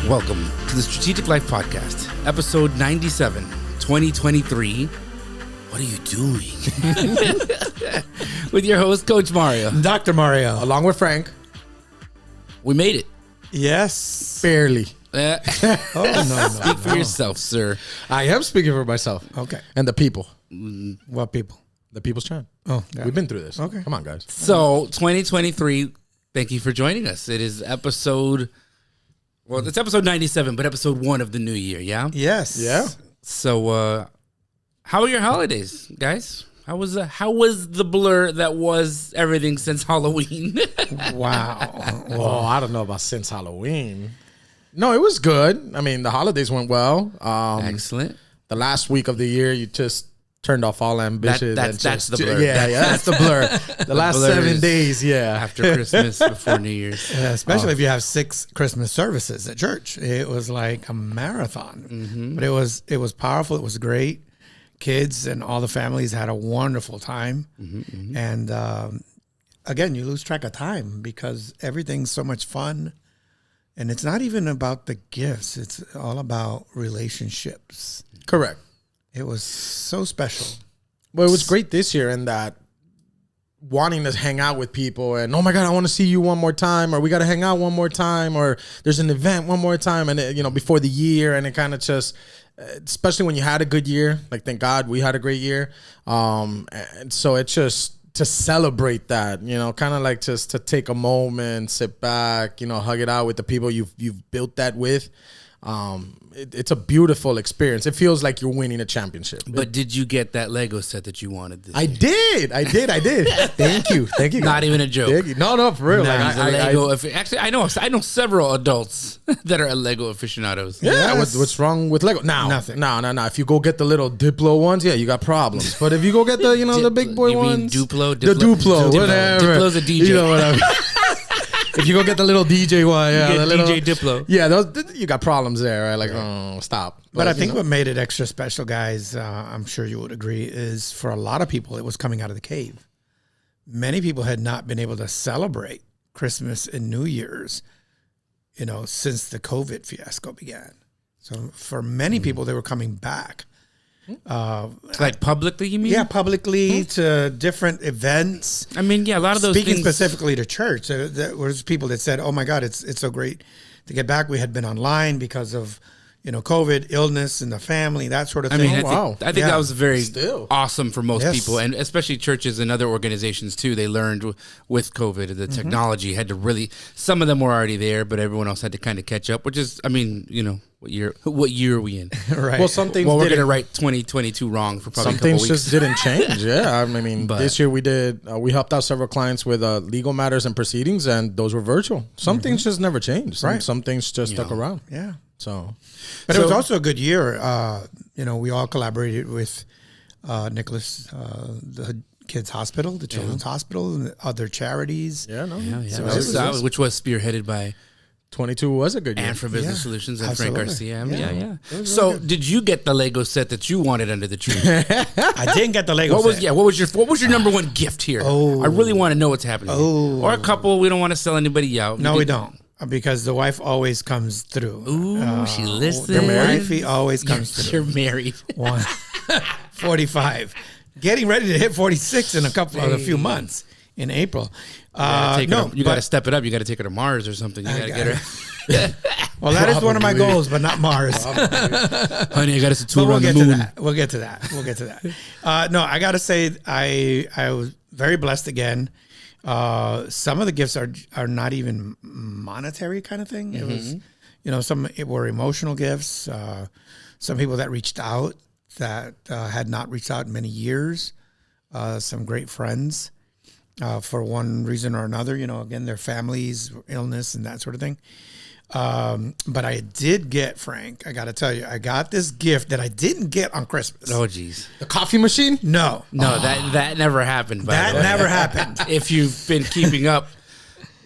Welcome to the Strategic Life Podcast, episode 97, 2023. What are you doing? With your host, Coach Mario. Dr. Mario. Along with Frank. We made it. Yes. Barely. Uh, No. Speak for yourself, sir. I am speaking for myself. Okay. And the people. What people? The people's chant. Oh, yeah. We've been through this. Okay. Come on, guys. So, 2023, thank you for joining us. It is episode 97, but episode 1 of the new year, yeah? Yes. Yeah. So, how are your holidays, guys? How was the blur that was everything since Halloween? Wow. Oh, I don't know about since Halloween. No, it was good. I mean, the holidays went well. Excellent. The last week of the year, you just turned off all ambitions. That's the blur. Yeah, that's the blur. The last blur 7 is days, yeah. After Christmas, before New Year's. Especially if you have 6 Christmas services at church. It was like a marathon. Mm-hmm. But it was powerful. It was great. Kids and all the families had a wonderful time. Mm-hmm. And again, you lose track of time because everything's so much fun. And it's not even about the gifts. It's all about relationships. Correct. It was so special. Well, it was great this year in that wanting to hang out with people and, oh my God, I want to see you one more time, or we got to hang out one more time, or there's an event one more time, and before the year, and it kind of just, especially when you had a good year, like thank God we had a great year, and so it's just to celebrate that, kind of like just to take a moment, sit back, hug it out with the people you've built that with. It's a beautiful experience. It feels like you're winning a championship. But did you get that Lego set that you wanted this I year? did. Thank you. Not even a joke. Thank you. No, for real. Nah, He's a Lego actually, I know several adults that are Lego aficionados. Yeah, Yes. what's wrong with Lego? Nothing. No. If you go get the little Diplo ones, yeah, you got problems. But if you go get the, the big boy You mean ones, Duplo? the Duplo, whatever. Diplo's a DJ. Whatever. If you go get the little DJ one, yeah, You the get little DJ Diplo. Yeah, those you got problems there, right? Like, oh, stop. But I think what made it extra special, guys, I'm sure you would agree, is for a lot of people, it was coming out of the cave. Many people had not been able to celebrate Christmas and New Year's, since the COVID fiasco began. So for many people, they were coming back. Like publicly, you mean? Yeah, publicly to different events. I mean, yeah, a lot of those Speaking things. specifically to church, there was people that said, "Oh my God, it's so great to get back." We had been online because of COVID, illness in the family, that sort of I thing. mean, wow. I think Yeah. that was very Still. awesome for most Yes. people, and especially churches and other organizations too. They learned with COVID, the technology had to really. Some of them were already there, but everyone else had to kind of catch up. Which is, I mean, what year are we in? Right. Well, some things Well, we're didn't- gonna write 2022 wrong for probably Some a couple things weeks. just didn't change. Yeah, I mean, But- this year we helped out several clients with legal matters and proceedings, and those were virtual. Some things just never changed. Right. Some things just stuck around. Yeah. So, But it was also a good year. We all collaborated with Nicholas, the Kids Hospital, the Children's Hospital, and other charities. yeah, no. Yeah, So that was which was spearhead by 22 was a good year. and for Business Yeah, Solutions and absolutely. Frank Garcia. Yeah. Yeah. So, did you get the Lego set that you wanted under the tree? I didn't get the Lego set. What was your number one gift here? I really want to know what's happening. Or a couple. We don't want to sell anybody out. No, we don't. Because the wife always comes through. Ooh, she listens. The wifey always comes through. You're married. 45. Getting ready to hit 46 in a few months in April. You got to but- step it up. You got to take her to Mars or something. You got to get her. Well, that is one of my goals, but not Mars. Honey, I got us a tour But we'll on the get to moon. that. We'll get to that. No, I got to say, I was very blessed again. Some of the gifts are not even monetary kind of thing. It was, some were emotional gifts. Some people that reached out that had not reached out in many years. Some great friends for one reason or another. Again, their families, illness, and that sort of thing. But I did get, Frank, I got to tell you, I got this gift that I didn't get on Christmas. Oh, geez. The coffee machine? No. No, that never happened. By the That way. never happened. If you've been keeping up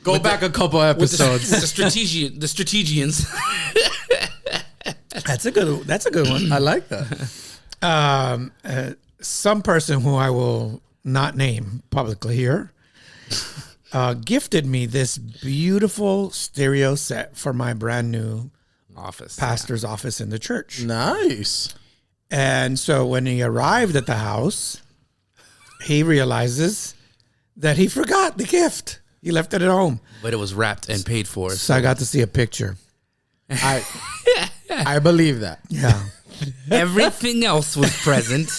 Go back a couple with the episodes. the strategians. That's a good one. I like that. Some person who I will not name publicly here gifted me this beautiful stereo set for my brand new office. pastor's office in the church. Nice. And so when he arrived at the house, he realizes that he forgot the gift. He left it at home. But it was wrapped and paid for. So I got to see a picture. I believe that. Yeah. Everything else was present.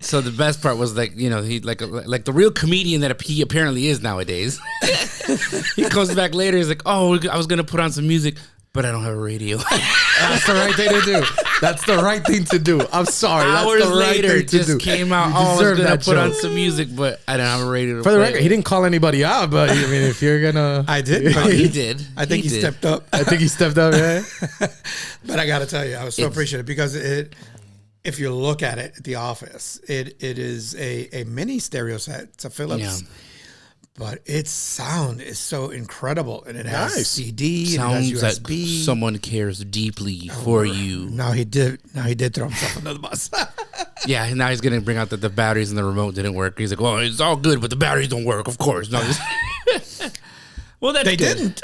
So the best part was like, you know, he like the real comedian that he apparently is nowadays. He comes back later. He's like, "Oh, I was gonna put on some music, but I don't have a radio." That's the right thing to do. That's the right thing to do. I'm sorry. Hours That's the right later, thing to just do. came out. You Oh, I was deserve gonna that put on joke. some music, but I don't have a radio. To For the play. record, he didn't call anybody out, but I mean, if you're gonna, I did. Oh, he did. I think he did. stepped up. I think he stepped up. Yeah. But I got to tell you, I was so appreciative because if you look at it at the office, it is a mini stereo set. It's a Philips. Yeah. But its sound is so incredible, and it has Nice. CD, Sounds and it has that USB. someone cares deeply for you. Now he did throw himself under the bus. Yeah, and now he's gonna bring out that the batteries in the remote didn't work. He's like, "Well, it's all good, but the batteries don't work." Of course, no. Well, that's They good. didn't.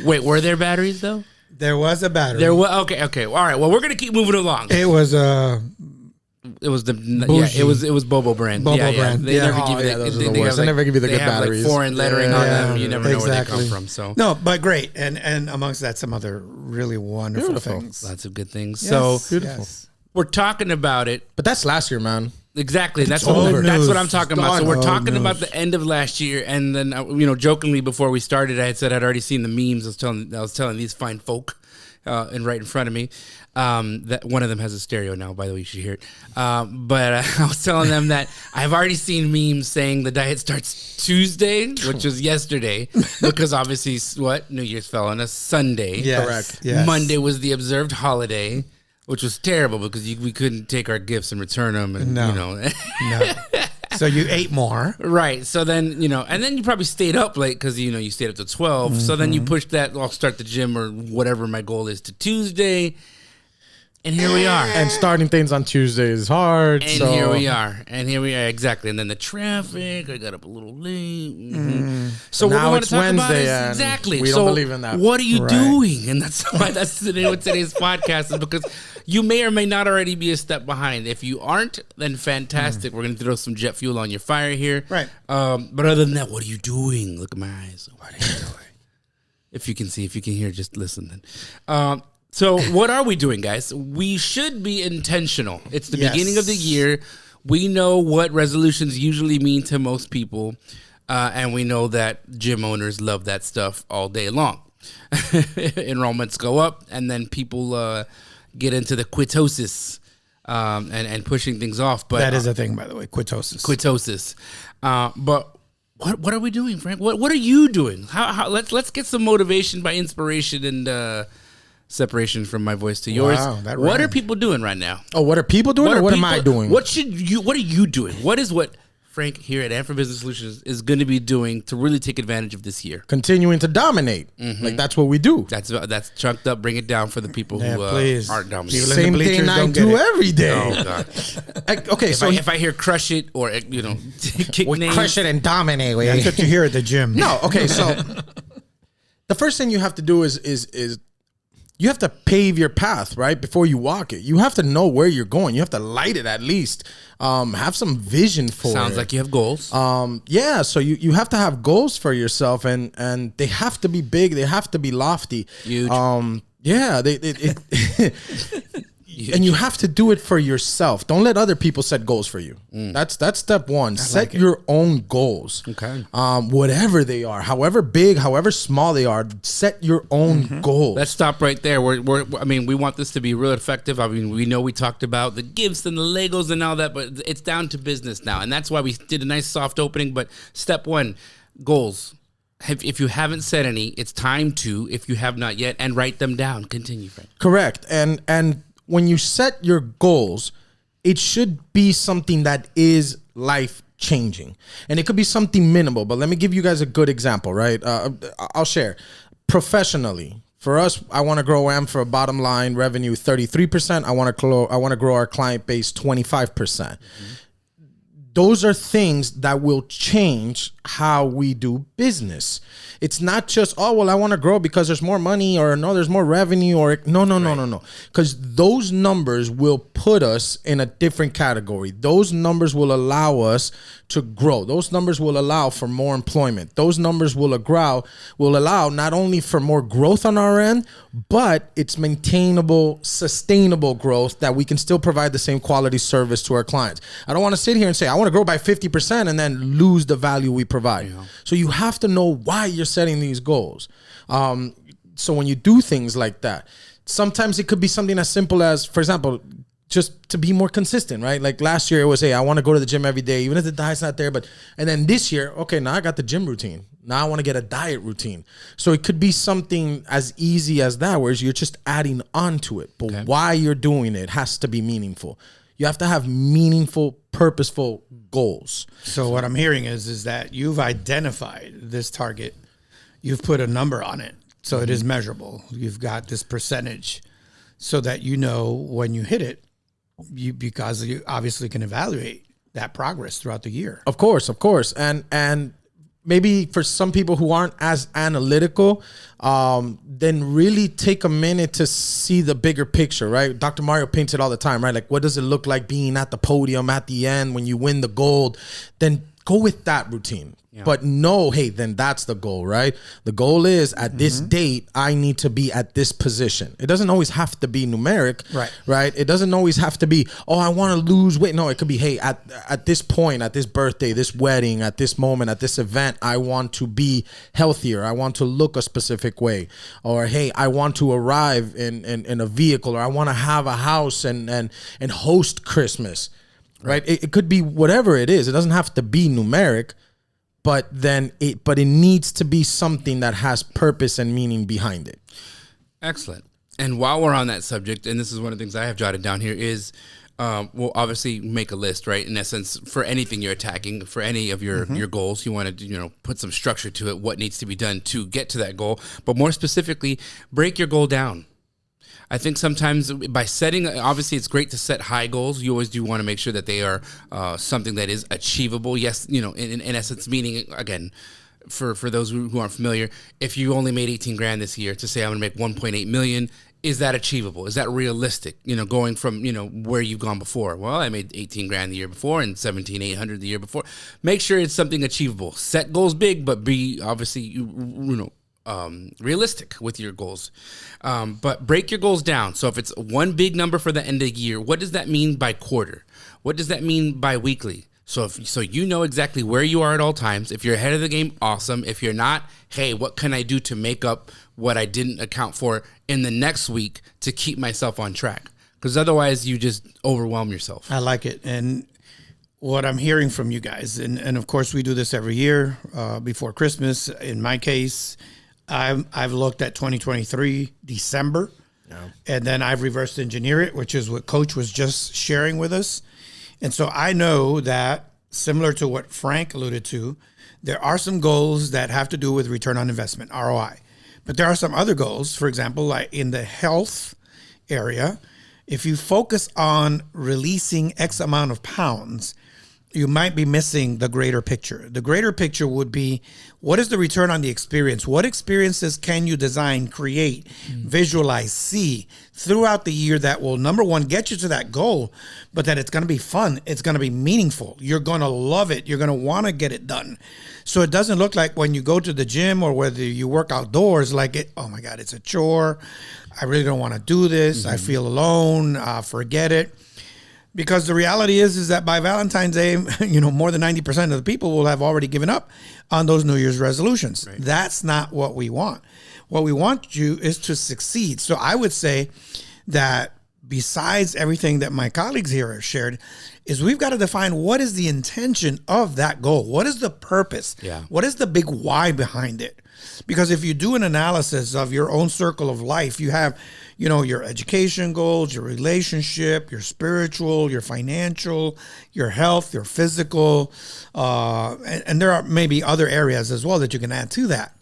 Wait, were there batteries though? There was a battery. There was. Okay. All right. Well, we're gonna keep moving along. It was It was the Bougie. It was Bobo brand. Bobo yeah, brand, They yeah. never give you yeah, the, those are they, the they worst. have, They never give you the they good have, batteries. Like foreign lettering on Yeah, them. You never know where they exactly. come from. So no, but great, and amongst that, some other really wonderful Beautiful. things. lots of good things. Yes, So Beautiful. yes. we're talking about it. But that's last year, man. Exactly. That's old what, that's what I'm news. talking about. So Done. we're Old talking about news. the end of last year, and then jokingly before we started, I had said I'd already seen the memes. I was telling these fine folk, and right in front of me, that one of them has a stereo now. By the way, you should hear it. But I was telling them that I've already seen memes saying the diet starts Tuesday, which was yesterday, because obviously New Year's fell on a Sunday. Yes, Correct. yes. Monday was the observed holiday, which was terrible because we couldn't take our gifts and return them, and No. No. So you ate more. Right. So then, and then you probably stayed up late because, you stayed up to 12. So then you pushed that, I'll start the gym or whatever my goal is to Tuesday. And here we are. And starting things on Tuesday is hard. And so here we are. Exactly. And then the traffic, I got up a little late. Mm-hmm. So what Now we want it's to talk about Wednesday is and exactly. we don't So believe in that. What are you Right. doing? And that's why that's the name of today's podcast, is because you may or may not already be a step behind. If you aren't, then fantastic. We're going to throw some jet fuel on your fire here. Right. But other than that, what are you doing? Look at my eyes. What are you doing? If you can see, if you can hear, just listen then. So what are we doing, guys? We should be intentional. It's the Yes. beginning of the year. We know what resolutions usually mean to most people. And we know that gym owners love that stuff all day long. Enrollments go up, and then people get into the quitosis and pushing things off. But That is a thing, by the way, quitosis. quitosis. But what are we doing, Frank? What are you doing? How let's get some motivation by inspiration and separation from my voice to yours. Wow, that what are rhymed. people doing right now? Oh, what are people doing, or what am I people- doing? What are you doing? What is what Frank here at Amp Business Solutions is going to be doing to really take advantage of this year? Continuing to dominate. Like that's what we do. That's chunked up. Bring it down for the people Yeah, who please. aren't dominating. People in the Same bleachers thing I don't get do it. every day. Oh God! Okay, so If I hear crush it or kick we names, crush it and dominate. That's what you hear at the gym. No, okay, so the first thing you have to do is you have to pave your path, right? Before you walk it. You have to know where you're going. You have to light it at least. Have some vision for it. sounds like you have goals. Yeah, so you have to have goals for yourself, and they have to be big. They have to be lofty. Huge. Yeah, and you have to do it for yourself. Don't let other people set goals for you. That's step one. Set your own goals. Okay. Whatever they are, however big, however small they are, set your own goals. Let's stop right there. We want this to be real effective. I mean, we know we talked about the gifts and the Legos and all that, but it's down to business now. And that's why we did a nice soft opening. But step one, goals. If you haven't set any, it's time to, if you have not yet, and write them down. Continue, Frank. Correct. And when you set your goals, it should be something that is life changing. And it could be something minimal, but let me give you guys a good example, right? I'll share. Professionally, for us, I want to grow AMP for a bottom line revenue 33%. I want to grow our client base 25%. those are things that will change how we do business. It's not just, oh, well, I want to grow because there's more money, or no, there's more revenue, or no. Because those numbers will put us in a different category. Those numbers will allow us to grow. Those numbers will allow for more employment. Those numbers will allow not only for more growth on our end, but it's maintainable, sustainable growth that we can still provide the same quality service to our clients. I don't want to sit here and say, I want to grow by 50% and then lose the value we provide. Yeah. So you have to know why you're setting these goals. So when you do things like that, sometimes it could be something as simple as, for example, just to be more consistent, right? Like last year it was, hey, I want to go to the gym every day, even if the diet's not there. And then this year, okay, now I got the gym routine. Now I want to get a diet routine. So it could be something as easy as that, where you're just adding on to it. But why you're doing it has to be meaningful. You have to have meaningful, purposeful goals. So what I'm hearing is that you've identified this target. You've put a number on it. So it is measurable. You've got this percentage so that you know when you hit it, because you obviously can evaluate that progress throughout the year. Of course. And maybe for some people who aren't as analytical, then really take a minute to see the bigger picture, right? Dr. Mario paints it all the time, right? Like, what does it look like being at the podium at the end when you win the gold? Then go with that routine. Yeah. But no, hey, then that's the goal, right? The goal is at this date, I need to be at this position. It doesn't always have to be numeric, right? It doesn't always have to be, oh, I want to lose weight. No, it could be, hey, at this point, at this birthday, this wedding, at this moment, at this event, I want to be healthier. I want to look a specific way. Or, hey, I want to arrive in a vehicle, or I want to have a house and host Christmas, right? It could be whatever it is. It doesn't have to be numeric. But it needs to be something that has purpose and meaning behind it. Excellent. And while we're on that subject, and this is one of the things I have jotted down here, is we'll obviously make a list, right? In essence, for anything you're attacking, for any of your goals, you want to put some structure to it, what needs to be done to get to that goal. But more specifically, break your goal down. I think sometimes by setting, obviously it's great to set high goals. You always do want to make sure that they are something that is achievable. Yes, in essence, meaning, again, for those who aren't familiar, if you only made 18 grand this year, to say I'm going to make 1.8 million, is that achievable? Is that realistic? Going from, where you've gone before. Well, I made 18 grand the year before and 17,800 the year before. Make sure it's something achievable. Set goals big, but be obviously, realistic with your goals. But break your goals down. So if it's one big number for the end of the year, what does that mean by quarter? What does that mean by weekly? So you know exactly where you are at all times. If you're ahead of the game, awesome. If you're not, hey, what can I do to make up what I didn't account for in the next week to keep myself on track? Because otherwise you just overwhelm yourself. I like it. And what I'm hearing from you guys, and of course we do this every year before Christmas. In my case, I've looked at 2023 December, and then I've reversed engineer it, which is what Coach was just sharing with us. And so I know that, similar to what Frank alluded to, there are some goals that have to do with return on investment, ROI. But there are some other goals, for example, like in the health area, if you focus on releasing X amount of pounds, you might be missing the greater picture. The greater picture would be, what is the return on the experience? What experiences can you design, create, visualize, see throughout the year that will, number one, get you to that goal, but that it's going to be fun. It's going to be meaningful. You're going to love it. You're going to want to get it done. So it doesn't look like when you go to the gym or whether you work outdoors, like, oh my God, it's a chore. I really don't want to do this. I feel alone. Forget it. Because the reality is that by Valentine's Day, more than 90% of the people will have already given up on those New Year's resolutions. Right. That's not what we want. What we want you is to succeed. So I would say that besides everything that my colleagues here have shared, is we've got to define what is the intention of that goal. What is the purpose? Yeah. What is the big why behind it? Because if you do an analysis of your own circle of life, you have, your education goals, your relationship, your spiritual, your financial, your health, your physical, and there are maybe other areas as well that you can add to that.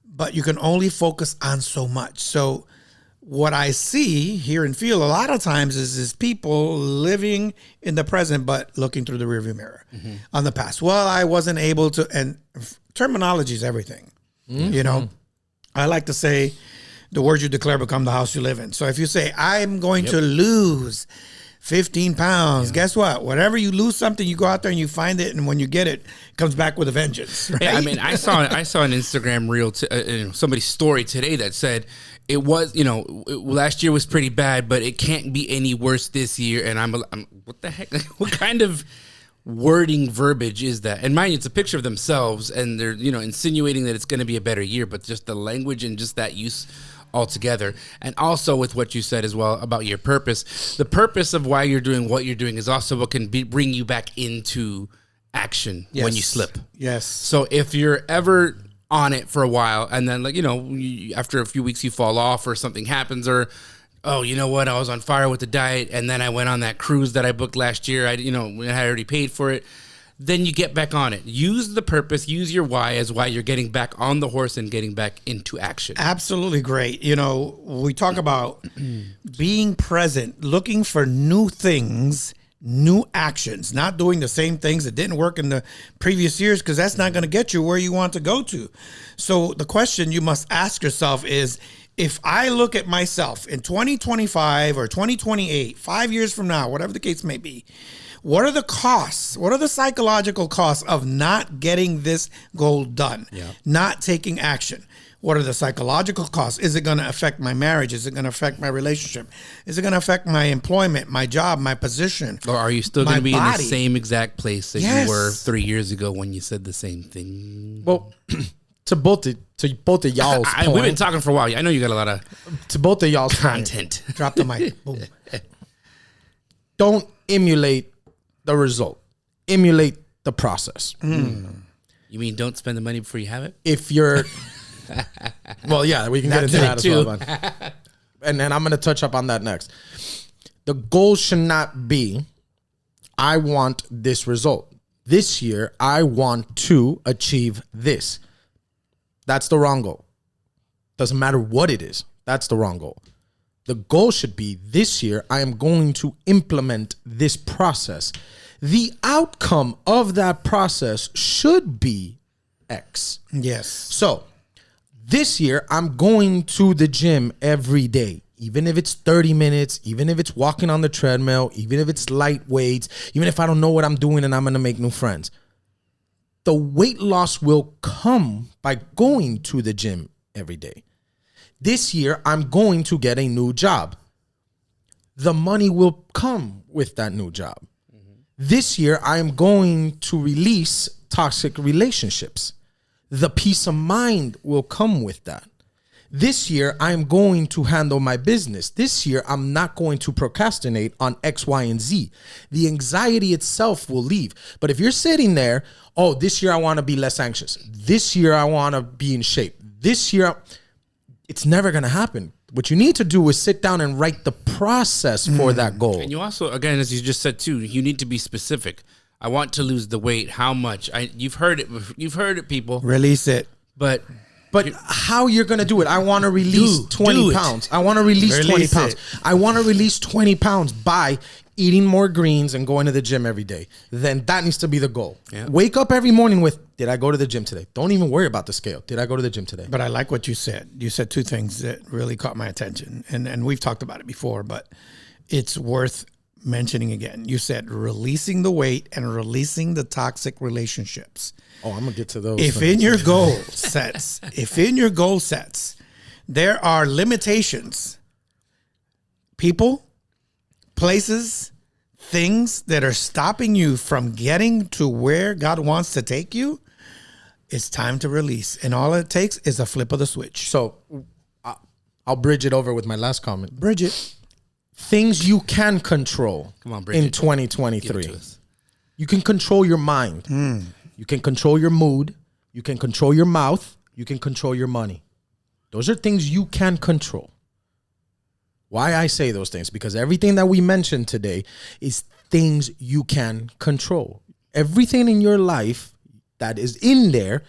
But you can only focus on so much. So what I see, hear, and feel a lot of times is people living in the present but looking through the rearview mirror on the past. Well, I wasn't able to, and terminology is everything. You know, I like to say the words you declare become the house you live in. So if you say, I'm going to lose 15 pounds, guess what? Whatever you lose something, you go out there and you find it, and when you get it, it comes back with a vengeance. Right? Yeah, I mean, I saw an Instagram reel, somebody's story today that said it was, last year was pretty bad, but it can't be any worse this year. And I'm what the heck? What kind of wording verbiage is that? And mind you, it's a picture of themselves, and they're insinuating that it's going to be a better year, but just the language and just that use altogether. And also with what you said as well about your purpose, the purpose of why you're doing what you're doing is also what can bring you back into action when you slip. Yes. So if you're ever on it for a while and then after a few weeks you fall off or something happens, or oh, you know what, I was on fire with the diet and then I went on that cruise that I booked last year, I had already paid for it, then you get back on it. Use the purpose, use your why as why you're getting back on the horse and getting back into action. Absolutely great. We talk about being present, looking for new things, new actions, not doing the same things that didn't work in the previous years, because that's not going to get you where you want to go to. So the question you must ask yourself is, if I look at myself in 2025 or 2028, 5 years from now, whatever the case may be, what are the costs? What are the psychological costs of not getting this goal done? Yeah. Not taking action? What are the psychological costs? Is it going to affect my marriage? Is it going to affect my relationship? Is it going to affect my employment, my job, my position? Or are you still going to be in the body? same exact place that Yes. you were 3 years ago when you said the same thing? Well, to both of y'all's We've been point, talking for a while. I know you got a lot of to both of y'all's point, content. Drop the mic. Boom. don't emulate the result. Emulate the process. You mean don't spend the money before you have it? If you're, well, yeah, we can get into that as well. Man. And then I'm going to touch up on that next. The goal should not be, I want this result. This year, I want to achieve this. That's the wrong goal. Doesn't matter what it is. That's the wrong goal. The goal should be, this year, I am going to implement this process. The outcome of that process should be X. Yes. So this year, I'm going to the gym every day, even if it's 30 minutes, even if it's walking on the treadmill, even if it's light weights, even if I don't know what I'm doing and I'm going to make new friends. The weight loss will come by going to the gym every day. This year, I'm going to get a new job. The money will come with that new job. This year, I am going to release toxic relationships. The peace of mind will come with that. This year, I'm going to handle my business. This year, I'm not going to procrastinate on X, Y, and Z. The anxiety itself will leave. But if you're sitting there, oh, this year I want to be less anxious. This year I want to be in shape. This year, it's never going to happen. What you need to do is sit down and write the process for that goal. And you also, again, as you just said too, you need to be specific. I want to lose the weight. How much? You've heard it. You've heard it, people. Release it. But how you're going to do it? I want to release 20 do it. pounds. I want to release 20 Release pounds. it. I want to release 20 pounds by eating more greens and going to the gym every day. Then that needs to be the goal. Yeah. Wake up every morning with, did I go to the gym today? Don't even worry about the scale. Did I go to the gym today? But I like what you said. You said two things that really caught my attention. And we've talked about it before, but it's worth mentioning again. You said releasing the weight and releasing the toxic relationships. Oh, I'm going to get to those. If in your goal sets, there are limitations, people, places, things that are stopping you from getting to where God wants to take you, it's time to release. And all it takes is a flip of the switch. So I'll bridge it over with my last comment. Bridget. Things you can control. Come on, Bridget. In 2023. Give it to us. You can control your mind. You can control your mood. You can control your mouth. You can control your money. Those are things you can control. Why I say those things? Because everything that we mentioned today is things you can control. Everything in your life that is in there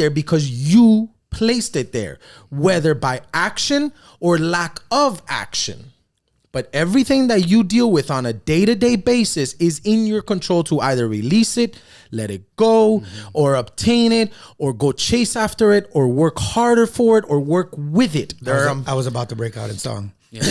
because you placed it there, whether by action or lack of action. But everything that you deal with on a day-to-day basis is in your control to either release it, let it go, or obtain it, or go chase after it, or work harder for it, or work with it. I was about to break out in song. Yeah.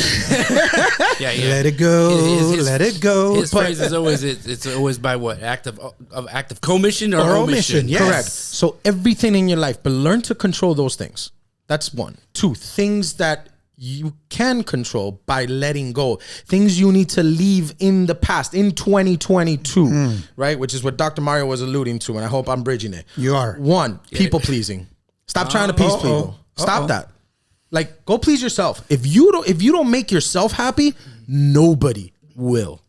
Yeah. Let it go, let it go. His phrase is always it's always by what act of commission or omission. Yes. Correct. So everything in your life, but learn to control those things. That's one. Two, things that you can control by letting go. Things you need to leave in the past, in 2022, right? Which is what Dr. Mario was alluding to, and I hope I'm bridging it. You are. One, people pleasing. Stop trying to please people. Stop that. Like, go please yourself. If you don't make yourself happy, nobody will.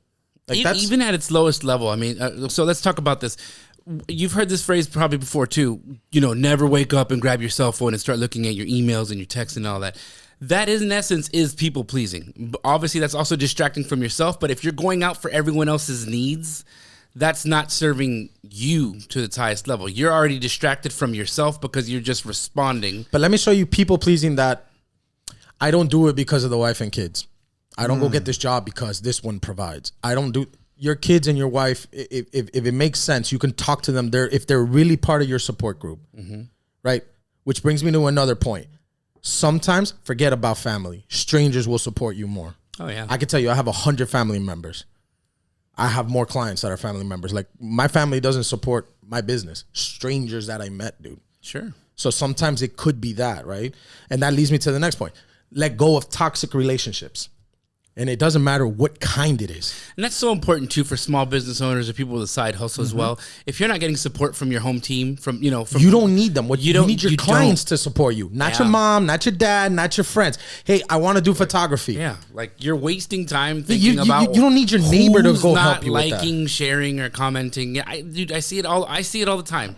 Like Even at its lowest level. I mean, so let's talk about this. You've heard this phrase probably before too. You know, never wake up and grab your cell phone and start looking at your emails and your texts and all that. That is, in essence, is people pleasing. Obviously, that's also distracting from yourself. But if you're going out for everyone else's needs, that's not serving you to its highest level. You're already distracted from yourself because you're just responding. But let me show you people pleasing that I don't do it because of the wife and kids. I don't go get this job because this one provides. I don't do your kids and your wife. If it makes sense, you can talk to them there if they're really part of your support group, right? Which brings me to another point. Sometimes forget about family. Strangers will support you more. Oh yeah, I can tell you, I have 100 family members. I have more clients that are family members. Like my family doesn't support my business. Strangers that I met, dude. sure. So sometimes it could be that, right? And that leads me to the next point. Let go of toxic relationships. And it doesn't matter what kind it is. And that's so important too for small business owners or people with a side hustle as well. If you're not getting support from your home team, from you don't need them. What you need your you clients don't. to support you, not your mom, not your dad, not your friends. Hey, I want to do photography. Yeah, like you're wasting time thinking about. You don't need your neighbor to who's go not help you with that. liking, sharing, or commenting. Yeah, I see it all. I see it all the time.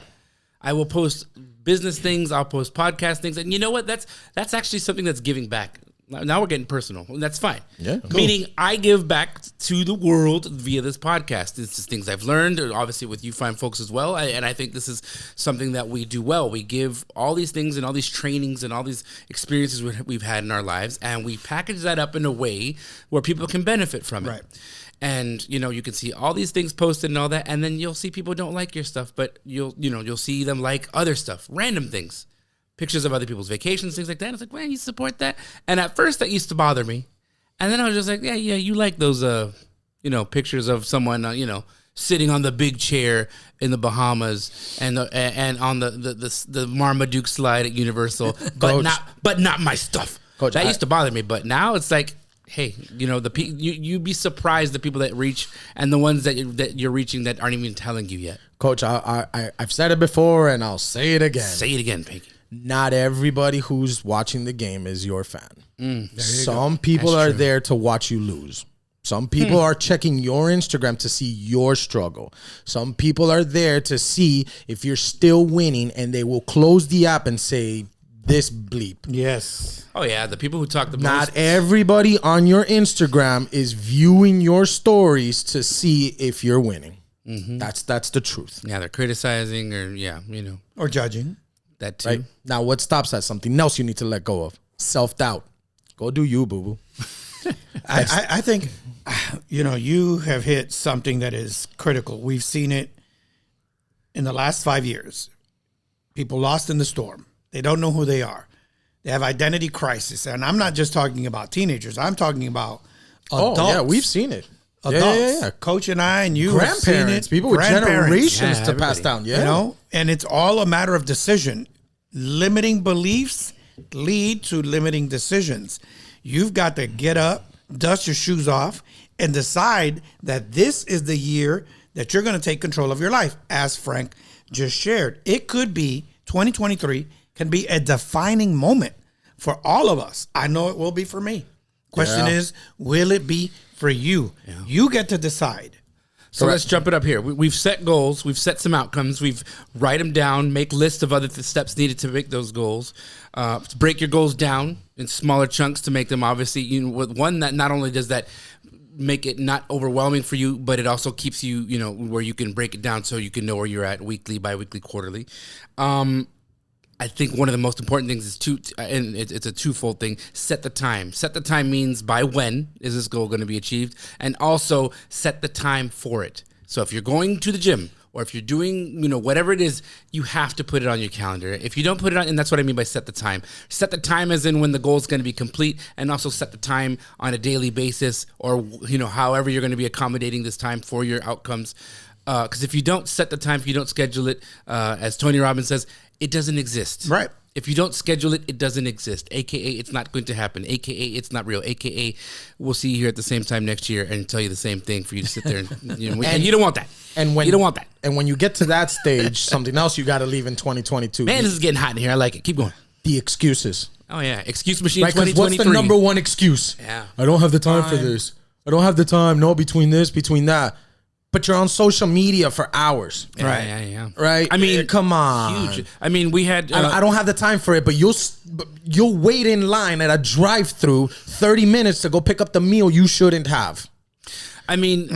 I will post business things. I'll post podcast things, and you know what? That's actually something that's giving back. Now we're getting personal. That's fine. Yeah, cool. Meaning I give back to the world via this podcast. This is things I've learned, obviously with you fine folks as well. And I think this is something that we do well. We give all these things and all these trainings and all these experiences we've had in our lives, and we package that up in a way where people can benefit from it. Right. And you can see all these things posted and all that, and then you'll see people don't like your stuff, but you'll see them like other stuff, random things. Pictures of other people's vacations, things like that. It's like, man, you support that? And at first that used to bother me. And then I was just like, yeah, you like those, pictures of someone, sitting on the big chair in the Bahamas and on the Marmaduke slide at Universal, but not my stuff. Coach, that used to bother me. But now it's like, hey, you'd be surprised the people that reach and the ones that you're reaching that aren't even telling you yet. Coach, I've said it before and I'll say it again. Say it again, Pinky. Not everybody who's watching the game is your fan. Some people are there to watch you lose. Some people are checking your Instagram to see your struggle. Some people are there to see if you're still winning, and they will close the app and say, this bleep. Yes. Oh, yeah, the people who talk the most. Not everybody on your Instagram is viewing your stories to see if you're winning. That's the truth. Yeah, they're criticizing Or judging. that too. Right? Now, what stops that? Something else you need to let go of. Self-doubt. Go do you, boo-boo. I think, you have hit something that is critical. We've seen it in the last 5 years. People lost in the storm. They don't know who they are. They have identity crisis. And I'm not just talking about teenagers. I'm talking about adults. Oh, yeah, we've seen it. Adults. Yeah. Coach and I and you have seen Grandparents. it. People with generations to pass down. Yeah. And it's all a matter of decision. Limiting beliefs lead to limiting decisions. You've got to get up, dust your shoes off, and decide that this is the year that you're going to take control of your life, as Frank just shared. It could be 2023 can be a defining moment for all of us. I know it will be for me. Question is, will it be for you? Yeah. You get to decide. So let's jump it up here. We've set goals. We've set some outcomes. We've write them down, make lists of other steps needed to make those goals. Break your goals down in smaller chunks to make them obviously, with one that not only does that make it not overwhelming for you, but it also keeps you, where you can break it down so you can know where you're at weekly, bi-weekly, quarterly. I think one of the most important things is and it's a twofold thing. Set the time. Set the time means by when is this goal going to be achieved, and also set the time for it. So if you're going to the gym or if you're doing, whatever it is, you have to put it on your calendar. If you don't put it on, and that's what I mean by set the time. Set the time as in when the goal is going to be complete, and also set the time on a daily basis, or however you're going to be accommodating this time for your outcomes. Because if you don't set the time, if you don't schedule it, as Tony Robbins says, it doesn't exist. Right. If you don't schedule it, it doesn't exist. AKA, it's not going to happen. AKA, it's not real. AKA, we'll see you here at the same time next year and tell you the same thing for you to sit there and you don't want that. And when you don't want that. And when you get to that stage, something else you got to leave in 2022. Man, this is getting hot in here. I like it. Keep going. The excuses. Oh yeah, excuse machine Right? 'Cause 2023. what's the number one excuse? Yeah. I don't have the time for this. I don't have the time. No, between this, between that. But you're on social media for hours. Right. Yeah. Right? I mean, come on. huge. I mean, we had. I don't have the time for it, but you'll wait in line at a drive-through 30 minutes to go pick up the meal you shouldn't have. I mean,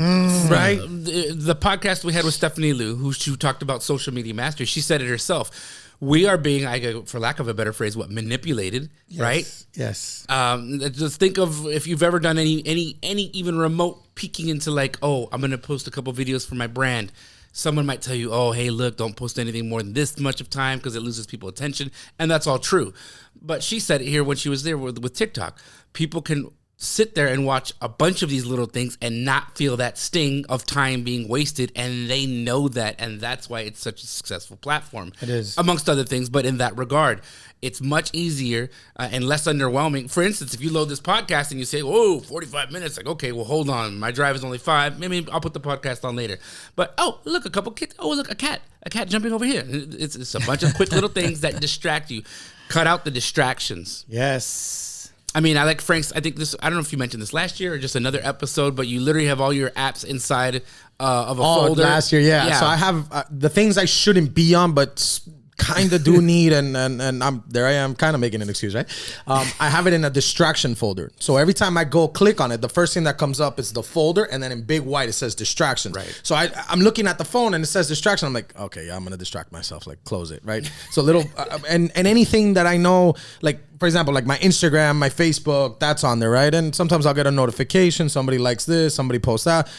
right? The podcast we had with Stephanie Liu, who talked about social media mastery, she said it herself. We are being, for lack of a better phrase, manipulated, right? Yes. Just think of if you've ever done any even remote peeking into like, oh, I'm gonna post a couple videos for my brand. Someone might tell you, oh, hey, look, don't post anything more than this much of time because it loses people attention, and that's all true. But she said it here when she was there with TikTok. People can sit there and watch a bunch of these little things and not feel that sting of time being wasted, and they know that, and that's why it's such a successful platform. It is, amongst other things, but in that regard, it's much easier and less underwhelming. For instance, if you load this podcast and you say, "Whoa, 45 minutes," like, okay, well, hold on, my drive is only 5. Maybe I'll put the podcast on later. But oh, look, a couple kids. Oh, look, a cat jumping over here. It's a bunch of quick little things that distract you. Cut out the distractions. Yes. I mean, I like Frank's. I think this. I don't know if you mentioned this last year or just another episode, but you literally have all your apps inside of a folder. Last year, yeah. So I have the things I shouldn't be on, but kind of do need, and I'm there. I am kind of making an excuse, right? I have it in a distraction folder. So every time I go click on it, the first thing that comes up is the folder, and then in big white it says distraction. Right. So I'm looking at the phone and it says distraction. I'm like, okay, yeah, I'm gonna distract myself. Like, close it, right? So little and anything that I know, like for example, like my Instagram, my Facebook, that's on there, right? And sometimes I'll get a notification, somebody likes this, somebody posts that,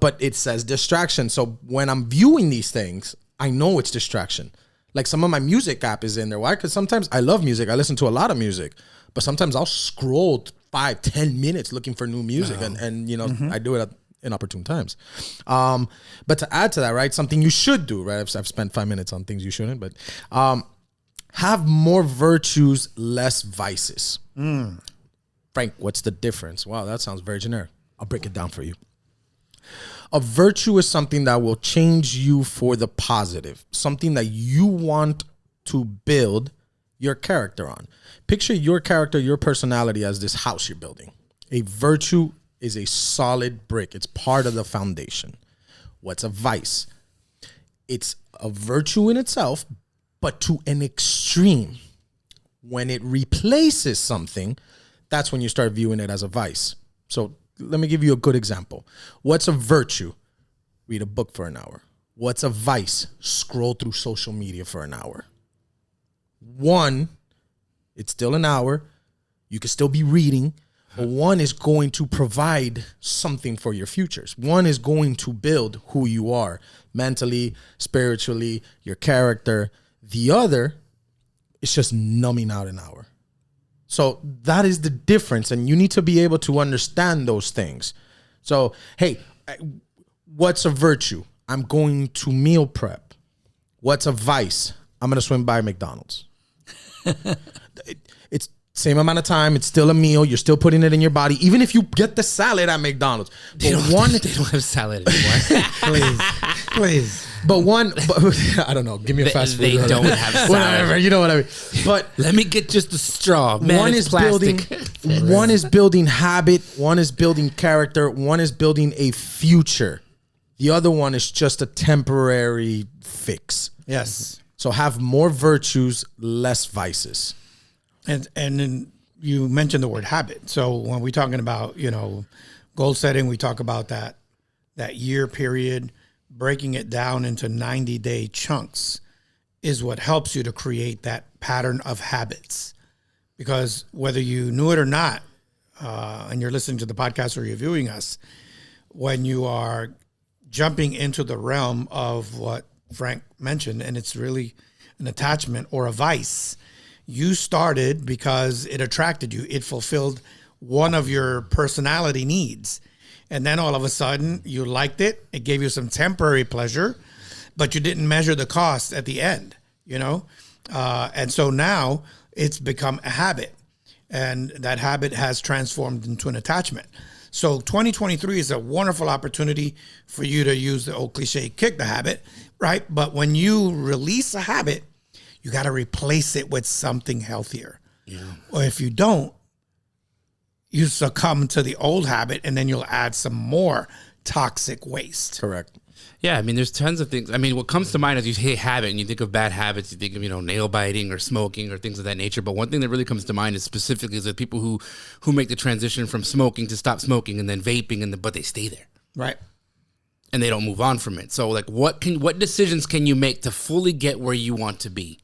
but it says distraction. So when I'm viewing these things, I know it's distraction. Like some of my music app is in there. Why? Because sometimes I love music. I listen to a lot of music, but sometimes I'll scroll 5-10 minutes looking for new music, and I do it at inopportune times. But to add to that, right, something you should do, right? I've spent 5 minutes on things you shouldn't, but have more virtues, less vices. Frank, what's the difference? Wow, that sounds very generic. I'll break it down for you. A virtue is something that will change you for the positive, something that you want to build your character on. Picture your character, your personality as this house you're building. A virtue is a solid brick. It's part of the foundation. What's a vice? It's a virtue in itself, but to an extreme. When it replaces something, that's when you start viewing it as a vice. So let me give you a good example. What's a virtue? Read a book for an hour. What's a vice? Scroll through social media for an hour. One, it's still an hour. You can still be reading, but one is going to provide something for your futures. One is going to build who you are mentally, spiritually, your character. The other is just numbing out an hour. So that is the difference, and you need to be able to understand those things. So, hey, what's a virtue? I'm going to meal prep. What's a vice? I'm going to swim by McDonald's. It's same amount of time. It's still a meal. You're still putting it in your body, even if you get the salad at McDonald's. They don't have salad anymore. Please. But I don't know. Give me a fast food. They don't have salad. Whatever, you know what I mean. But let me get just the straw. Man, one is building. One is building habit. One is building character. One is building a future. The other one is just a temporary fix. Yes. So have more virtues, less vices. And then you mentioned the word habit. So when we're talking about, goal setting, we talk about that year period, breaking it down into 90-day chunks. is what helps you to create that pattern of habits. Because whether you knew it or not, and you're listening to the podcast or you're viewing us, when you are jumping into the realm of what Frank mentioned, and it's really an attachment or a vice, you started because it attracted you. It fulfilled one of your personality needs. And then all of a sudden you liked it. It gave you some temporary pleasure, but you didn't measure the cost at the end, you know? And so now it's become a habit, and that habit has transformed into an attachment. So 2023 is a wonderful opportunity for you to use the old cliche, kick the habit, right? But when you release a habit, you got to replace it with something healthier. Yeah. Or if you don't, you succumb to the old habit, and then you'll add some more toxic waste. Correct. Yeah, I mean, there's tons of things. I mean, what comes to mind as you say habit, and you think of bad habits, you think of, nail biting or smoking or things of that nature. But one thing that really comes to mind is specifically is the people who make the transition from smoking to stop smoking and then vaping, but they stay there. Right. And they don't move on from it. So, like, what decisions can you make to fully get where you want to be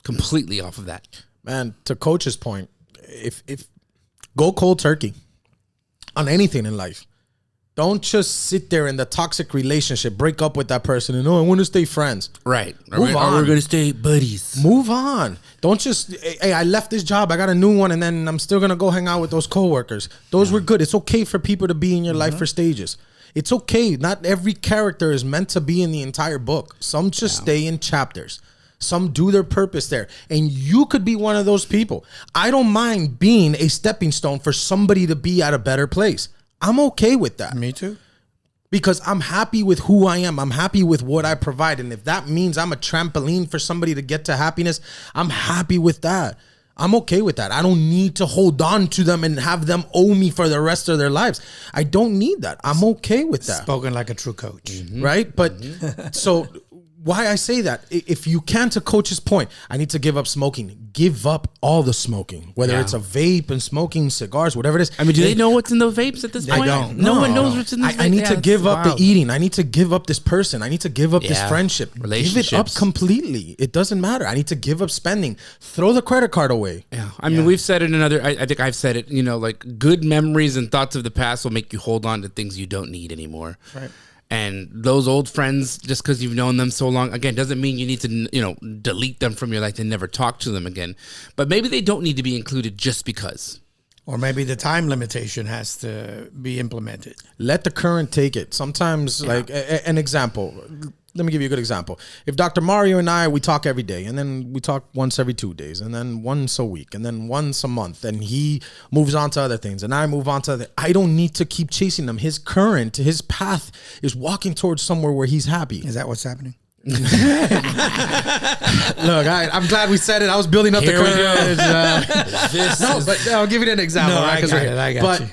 completely off of that? Man, to Coach's point, if go cold turkey on anything in life. Don't just sit there in the toxic relationship, break up with that person, and I want to stay friends. Right. Move on. Or we're going to stay buddies. Move on. Don't just, hey, I left this job, I got a new one, and then I'm still going to go hang out with those coworkers. Those were good. It's okay for people to be in your life for stages. It's okay. Not every character is meant to be in the entire book. Some just stay in chapters. Some do their purpose there. And you could be one of those people. I don't mind being a stepping stone for somebody to be at a better place. I'm okay with that. Me too. Because I'm happy with who I am. I'm happy with what I provide. And if that means I'm a trampoline for somebody to get to happiness, I'm happy with that. I'm okay with that. I don't need to hold on to them and have them owe me for the rest of their lives. I don't need that. I'm okay with that. Spoken like a true coach. Right? But so why I say that, if you can, to Coach's point, I need to give up smoking. Give up all the smoking, whether it's a vape and smoking cigars, whatever it is. I mean, do they know what's in the vapes at this point? don't. No one knows what's in the vapes. I need to give up the eating. I need to give up this person. I need to give up this friendship. Give it up completely. It doesn't matter. I need to give up spending. Throw the credit card away. Yeah. I mean, we've said it in another, I think I've said it, like good memories and thoughts of the past will make you hold on to things you don't need anymore. Right. And those old friends, just because you've known them so long, again, doesn't mean you need to, delete them from your life and never talk to them again. But maybe they don't need to be included just because. Or maybe the time limitation has to be implemented. Let the current take it. Sometimes, like an example. Let me give you a good example. If Dr. Mario and I, we talk every day, and then we talk once every 2 days, and then once a week, and then once a month, and he moves on to other things, and I move on to other. I don't need to keep chasing them. His path is walking towards somewhere where he's happy. Is that what's happening? Look, I'm glad we said it. I was building up the courage. But I'll give you an example. No, right? I got you.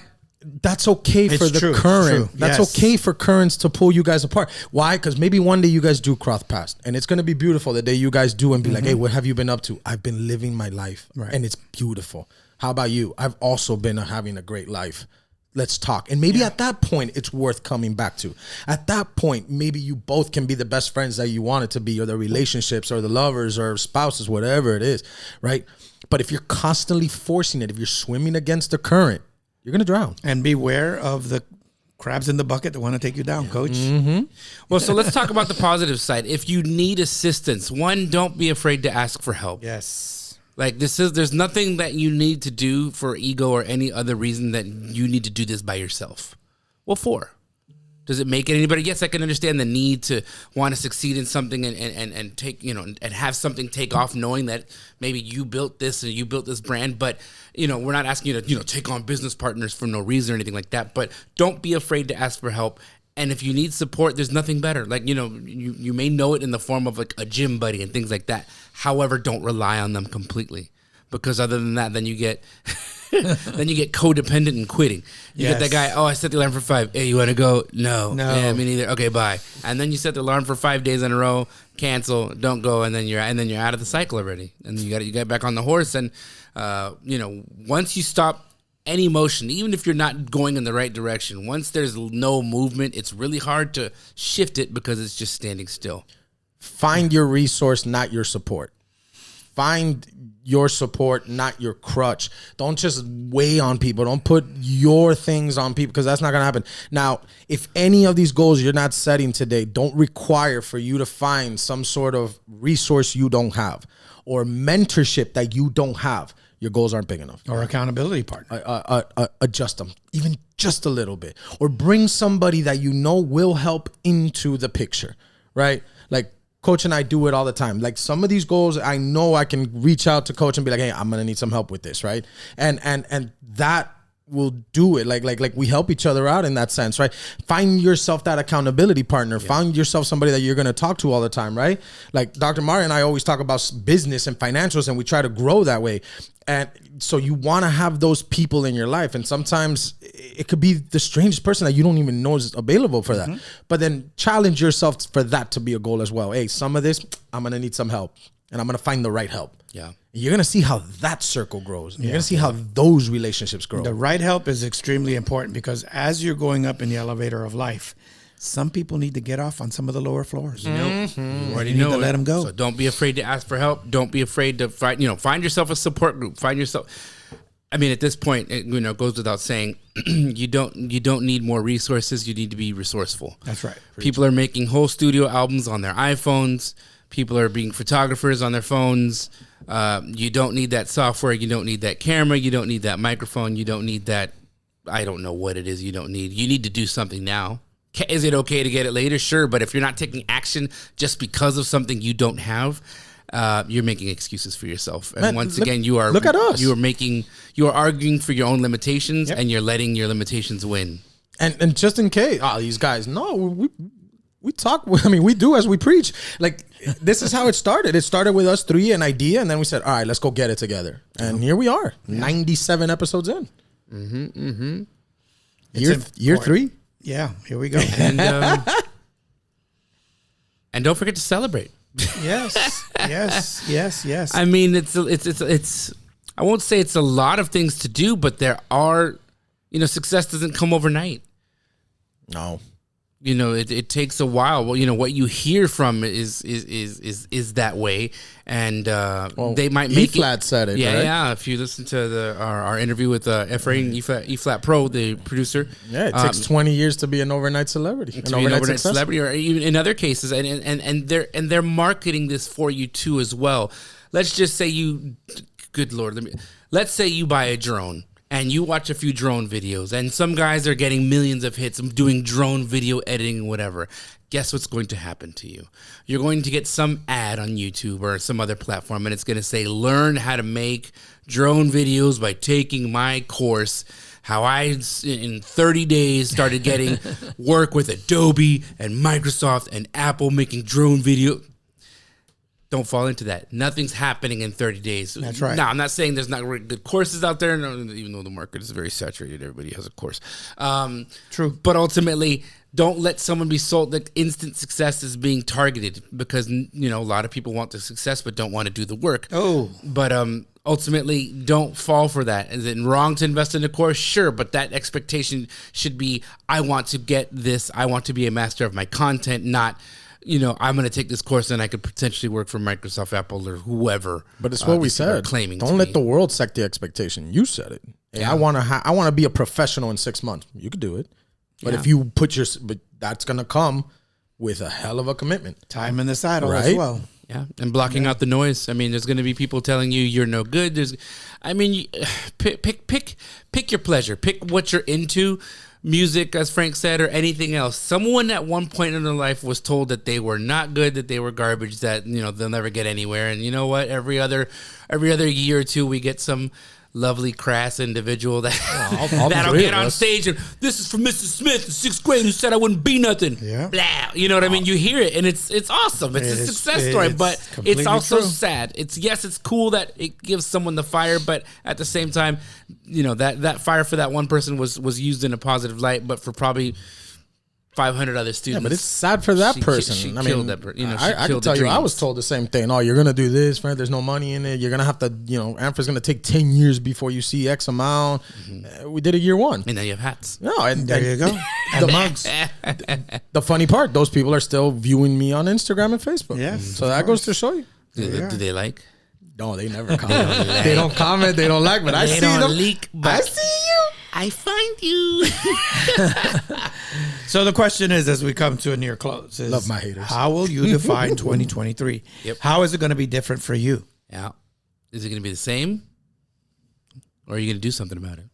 That's okay for It's the true, current. true. That's Yes. okay for currents to pull you guys apart. Why? Because maybe one day you guys do cross paths, and it's gonna be beautiful the day you guys do and be like, "Hey, what have you been up to?" I've been living my life, and it's beautiful. How about you? I've also been having a great life. Let's talk. And maybe at that point, it's worth coming back to. At that point, maybe you both can be the best friends that you want it to be, or the relationships, or the lovers, or spouses, whatever it is, right? But if you're constantly forcing it, if you're swimming against the current, you're going to drown. And beware of the crabs in the bucket that want to take you down, coach. Well, so let's talk about the positive side. If you need assistance, one, don't be afraid to ask for help. Yes. Like there's nothing that you need to do for ego or any other reason that you need to do this by yourself. What for? Does it make it any better? Yes, I can understand the need to want to succeed in something and take, and have something take off, knowing that maybe you built this and you built this brand. But, we're not asking you to, take on business partners for no reason or anything like that. But don't be afraid to ask for help. And if you need support, there's nothing better. Like, you may know it in the form of like a gym buddy and things like that. However, don't rely on them completely, because other than that, then you get codependent and quitting. You get that guy, I set the alarm for 5. Hey, you want to go? No. Yeah, me neither. Okay, bye. And then you set the alarm for 5 days in a row, cancel, don't go, and then you're out of the cycle already. And then you get back on the horse. And once you stop any motion, even if you're not going in the right direction, once there's no movement, it's really hard to shift it because it's just standing still. Find your resource, not your support. Find your support, not your crutch. Don't just weigh on people. Don't put your things on people, because that's not going to happen. Now, if any of these goals you're not setting today don't require for you to find some sort of resource you don't have or mentorship that you don't have, your goals aren't big enough. Or accountability partner. Adjust them, even just a little bit. Or bring somebody that you know will help into the picture, right? Like, Coach and I do it all the time. Like, some of these goals, I know I can reach out to Coach and be like, hey, I'm going to need some help with this, right? And that will do it. Like we help each other out in that sense, right? Find yourself that accountability partner. Yeah. Find yourself somebody that you're going to talk to all the time, right? Like Dr. Mario and I always talk about business and financials, and we try to grow that way. And so you want to have those people in your life. And sometimes it could be the strangest person that you don't even know is available for that. Mm-hmm. But then challenge yourself for that to be a goal as well. Hey, some of this, I'm going to need some help, and I'm going to find the right help. Yeah. You're going to see how that circle grows. You're going to see how those relationships grow. The right help is extremely important, because as you're going up in the elevator of life, some people need to get off on some of the lower floors. Mm-hmm. You already need to let them go. So don't be afraid to ask for help. Don't be afraid to find yourself a support group. Find yourself. I mean, at this point, it goes without saying, you don't need more resources. You need to be resourceful. That's right. People are making whole studio albums on their iPhones. People are being photographers on their phones. You don't need that software. You don't need that camera. You don't need that microphone. You don't need that. I don't know what it is you don't need. You need to do something now. Is it okay to get it later? Sure. But if you're not taking action just because of something you don't have, you're making excuses for yourself. And once again, you are. Look at us. You are arguing for your own limitations, and you're letting your limitations win. And just in case, these guys, no, we talk. I mean, we do as we preach. Like, this is how it started. It started with us three, an idea, and then we said, all right, let's go get it together. And here we are, 97 episodes in. Mm-hmm, mm-hmm. Year 3. Yeah, here we go. And don't forget to celebrate. Yes. I mean, it's. I won't say it's a lot of things to do, but there are. Success doesn't come overnight. No. It takes a while. Well, what you hear from is that way, and they might make E-Flat said it. Yeah, right? yeah. If you listen to our interview with Efrain E-Flat Pro, the producer, it takes 20 years to be an overnight celebrity, an overnight celebrity, or even in other cases, and they're marketing this for you too as well. Let's just say good Lord, let's say you buy a drone. And you watch a few drone videos, and some guys are getting millions of hits doing drone video editing and whatever. Guess what's going to happen to you? You're going to get some ad on YouTube or some other platform, and it's going to say, learn how to make drone videos by taking my course. How I, in 30 days, started getting work with Adobe and Microsoft and Apple making drone video. Don't fall into that. Nothing's happening in 30 days. That's right. Now, I'm not saying there's not good courses out there, even though the market is very saturated. Everybody has a course. True. But ultimately, don't let someone be sold that instant success is being targeted, because, a lot of people want the success but don't want to do the work. Oh. But ultimately, don't fall for that. Is it wrong to invest in a course? Sure. But that expectation should be, I want to get this. I want to be a master of my content, not... I'm going to take this course and I could potentially work for Microsoft, Apple, or whoever. But it's what we said. Don't let the world set the expectation. You said it. Hey, yeah. I want to be a professional in 6 months. You could do it. But if you but that's going to come with a hell of a commitment. Time in the saddle as well. Yeah, and blocking out the noise. I mean, there's going to be people telling you you're no good. Pick your pleasure. Pick what you're into. Music, as Frank said, or anything else. Someone at one point in their life was told that they were not good, that they were garbage, that they'll never get anywhere. And you know what? Every other year or two, we get some lovely crass individual that'll get on stage and, this is from Mrs. Smith in 6th grade who said I wouldn't be nothing. Yeah. Blah. You know what I mean? You hear it and it's awesome. It's a success story, but it's also sad. It's cool that it gives someone the fire, but at the same time, that fire for that one person was used in a positive light, but for probably 500 other students. Yeah, but it's sad for that person. She killed that person. I can tell you, I was told the same thing. Oh, you're going to do this, friend. There's no money in it. You're going to have to, Amphra's going to take 10 years before you see X amount. Mm-hmm. We did it year 1. And now you have hats. No, and there you go. and mugs. The funny part, those people are still viewing me on Instagram and Facebook. Yes, So that goes to show you. Do they like? No, they never comment. They don't comment. They don't like. But I They see don't them. leak, I but see you. I find you. So the question is, as we come to a near close, is Love my haters. how will you define 2023? Yep. How is it going to be different for you? Yeah. Is it going to be the same? Or are you going to do something about it?